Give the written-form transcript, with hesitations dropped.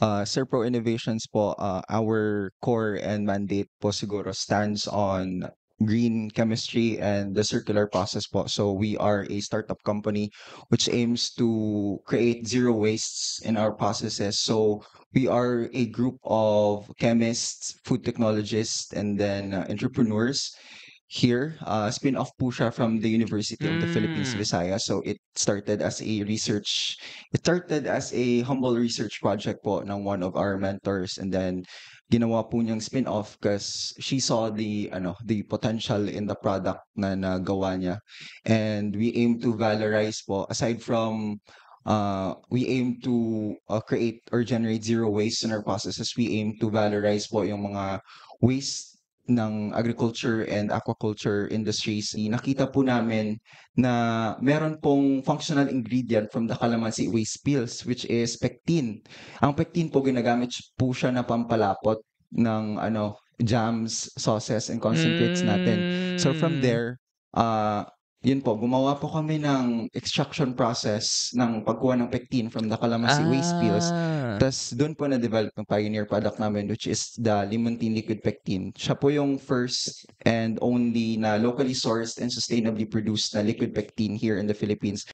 Sir, Pro Innovations po, our core and mandate po siguro stands on green chemistry and the circular process po. So we are a startup company which aims to create zero wastes in our processes. So we are a group of chemists, food technologists, and then entrepreneurs here. Spin-off po siya from the University of the Philippines, Hmm. Visayas. So it started as a humble research project po ng one of our mentors, and then ginawa po niyang spin-off because she saw the potential in the product na nagawa niya. And we aim to valorize po aside from we aim to create or generate zero waste in our processes. We aim to valorize po yung mga waste ng agriculture and aquaculture industries. Nakita po namin na meron pong functional ingredient from the calamansi waste spills, which is pectin. Ang pectin po ginagamit po siya na pampalapot ng jams, sauces, and concentrates natin. So from Hmm. there, yun po, gumawa po kami ng extraction process ng pagkuha ng pectin from the calamansi waste spills. Ah. Tas dun po na-develop yung pioneer product namin, which is the Limonene Liquid Pectin. Siya po yung first and only na locally sourced and sustainably produced na liquid pectin here in the Philippines.